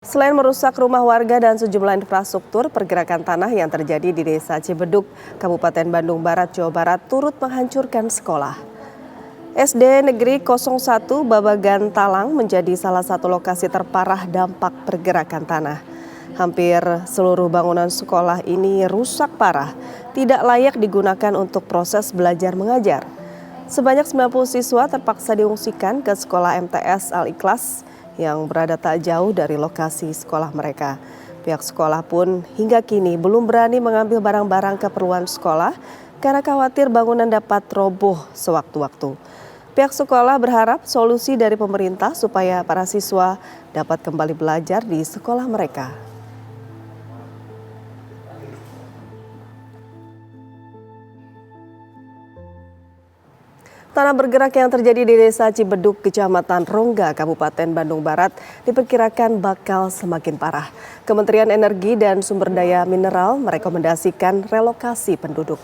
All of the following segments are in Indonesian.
Selain merusak rumah warga dan sejumlah infrastruktur, pergerakan tanah yang terjadi di Desa Cibeduk, Kabupaten Bandung Barat, Jawa Barat turut menghancurkan sekolah. SD Negeri 01 Babagan Talang menjadi salah satu lokasi terparah dampak pergerakan tanah. Hampir seluruh bangunan sekolah ini rusak parah, tidak layak digunakan untuk proses belajar mengajar. Sebanyak 90 siswa terpaksa diungsikan ke sekolah MTS Al-Ikhlas yang berada tak jauh dari lokasi sekolah mereka. Pihak sekolah pun hingga kini belum berani mengambil barang-barang keperluan sekolah karena khawatir bangunan dapat roboh sewaktu-waktu. Pihak sekolah berharap solusi dari pemerintah supaya para siswa dapat kembali belajar di sekolah mereka. Tanah bergerak yang terjadi di Desa Cibeduk, Kecamatan Rongga, Kabupaten Bandung Barat diperkirakan bakal semakin parah. Kementerian Energi dan Sumber Daya Mineral merekomendasikan relokasi penduduk.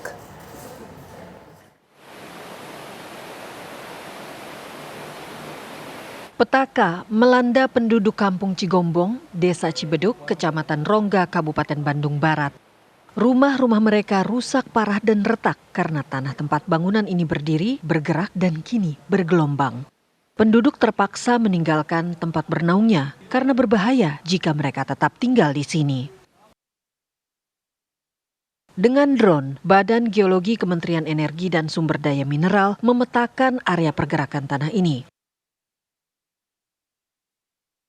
Petaka melanda penduduk Kampung Cigombong, Desa Cibeduk, Kecamatan Rongga, Kabupaten Bandung Barat. Rumah-rumah mereka rusak parah dan retak karena tanah tempat bangunan ini berdiri, bergerak, dan kini bergelombang. Penduduk terpaksa meninggalkan tempat bernaungnya karena berbahaya jika mereka tetap tinggal di sini. Dengan drone, Badan Geologi Kementerian Energi dan Sumber Daya Mineral memetakan area pergerakan tanah ini.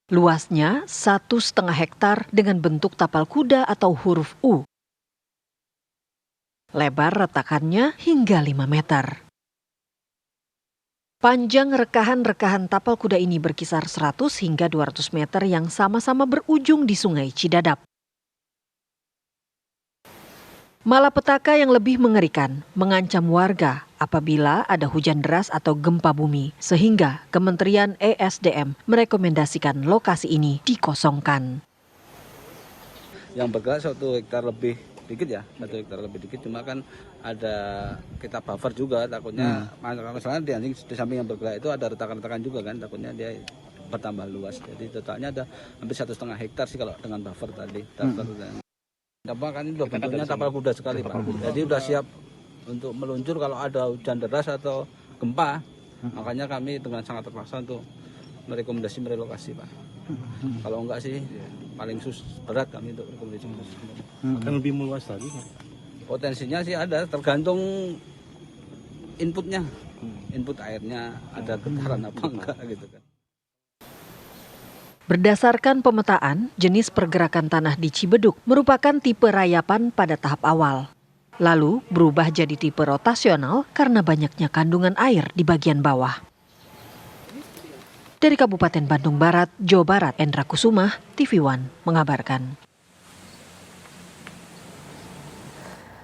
Luasnya 1,5 hektar dengan bentuk tapal kuda atau huruf U. Lebar retakannya hingga 5 meter. Panjang rekahan-rekahan tapal kuda ini berkisar 100 hingga 200 meter yang sama-sama berujung di Sungai Cidadap. Malapetaka yang lebih mengerikan mengancam warga apabila ada hujan deras atau gempa bumi, sehingga Kementerian ESDM merekomendasikan lokasi ini dikosongkan. Yang bergerak 1 hektar lebih dikit ya, 1 hektar lebih dikit, cuma kan ada kita buffer juga, takutnya masalahnya di samping yang bergerak itu ada retakan-retakan juga kan, takutnya dia bertambah luas. Jadi totalnya ada hampir 1,5 hektar sih kalau dengan buffer tadi. Dampak kan ini udah bentuknya tapal kuda sekali Pak. Jadi udah siap untuk meluncur kalau ada hujan deras atau gempa. Makanya kami dengan sangat terpaksa untuk merekomendasi merelokasi Pak. Kalau enggak sih paling berat kami untuk rekomendasi. Akan lebih meluas lagi? Potensinya sih ada, tergantung inputnya. Input airnya ada getaran apa enggak gitu kan. Berdasarkan pemetaan, jenis pergerakan tanah di Cibeduk merupakan tipe rayapan pada tahap awal. Lalu berubah jadi tipe rotasional karena banyaknya kandungan air di bagian bawah. Dari Kabupaten Bandung Barat, Jawa Barat, Endra Kusumah, TV One mengabarkan.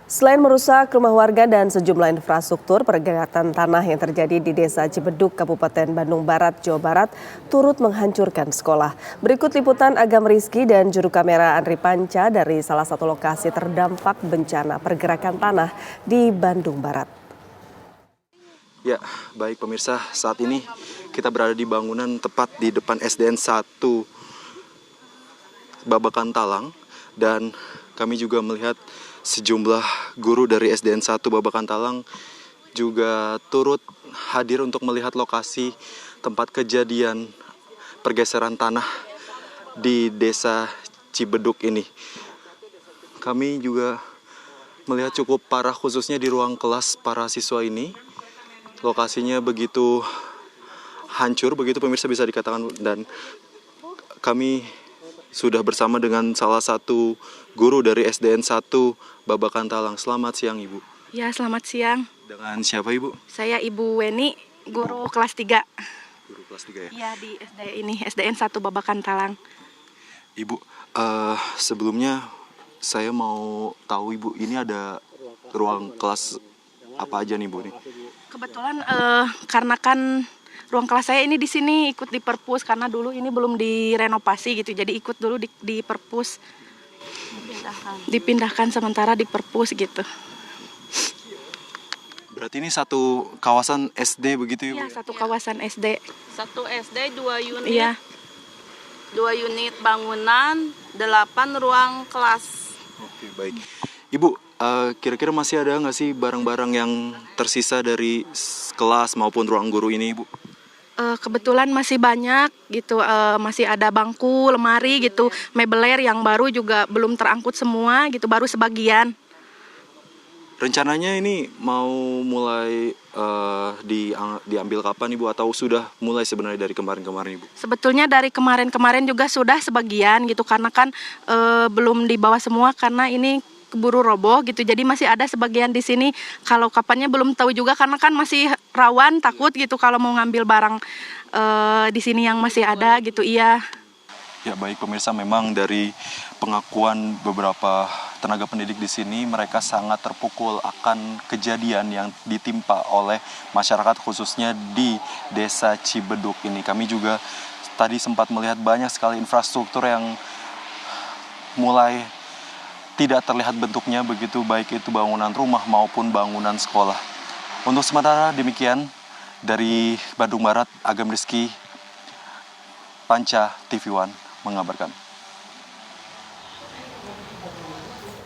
Selain merusak rumah warga dan sejumlah infrastruktur, pergerakan tanah yang terjadi di Desa Cibeduk, Kabupaten Bandung Barat, Jawa Barat, turut menghancurkan sekolah. Berikut liputan Agam Rizky dan juru kamera Andri Panca dari salah satu lokasi terdampak bencana pergerakan tanah di Bandung Barat. Ya, baik pemirsa, saat ini kita berada di bangunan tepat di depan SDN 1 Babakan Talang, dan kami juga melihat sejumlah guru dari SDN 1 Babakan Talang juga turut hadir untuk melihat lokasi tempat kejadian pergeseran tanah di Desa Cibeduk ini. Kami juga melihat cukup parah khususnya di ruang kelas para siswa ini. Lokasinya begitu hancur, begitu pemirsa bisa dikatakan, dan kami sudah bersama dengan salah satu guru dari SDN 1 Babakan Talang. Selamat siang Ibu. Ya, selamat siang. Dengan siapa Ibu? Saya Ibu Weni, guru kelas 3. Guru kelas 3 ya? Iya, di SDN 1 Babakan Talang. Ibu, sebelumnya saya mau tahu Ibu, ini ada ruang kelas apa aja nih Bu nih? Kebetulan karena kan ruang kelas saya ini di sini ikut di perpus karena dulu ini belum direnovasi gitu. Jadi ikut dulu di perpus. Dipindahkan sementara di perpus gitu. Berarti ini satu kawasan SD begitu ya Bu? Iya, satu kawasan SD. Satu SD 2 unit. Iya. 2 unit bangunan, 8 ruang kelas. Oke, baik. Ibu, kira-kira masih ada nggak sih barang-barang yang tersisa dari kelas maupun ruang guru ini, Ibu? Kebetulan masih banyak gitu, masih ada bangku, lemari gitu, mebeler yang baru juga belum terangkut semua gitu, baru sebagian. Rencananya ini mau mulai diambil kapan, Ibu? Atau sudah mulai sebenarnya dari kemarin-kemarin, Ibu? Sebetulnya dari kemarin-kemarin juga sudah sebagian gitu, karena kan belum dibawa semua karena ini keburu roboh gitu, jadi masih ada sebagian di sini. Kalau kapannya belum tahu juga karena kan masih rawan, takut gitu kalau mau ngambil barang di sini yang masih ada gitu. Iya. Ya, baik pemirsa, memang dari pengakuan beberapa tenaga pendidik di sini, mereka sangat terpukul akan kejadian yang ditimpa oleh masyarakat khususnya di Desa Cibeduk ini. Kami juga tadi sempat melihat banyak sekali infrastruktur yang mulai tidak terlihat bentuknya begitu, baik itu bangunan rumah maupun bangunan sekolah. Untuk sementara demikian, dari Bandung Barat, Agam Rizky, Panca TV One mengabarkan.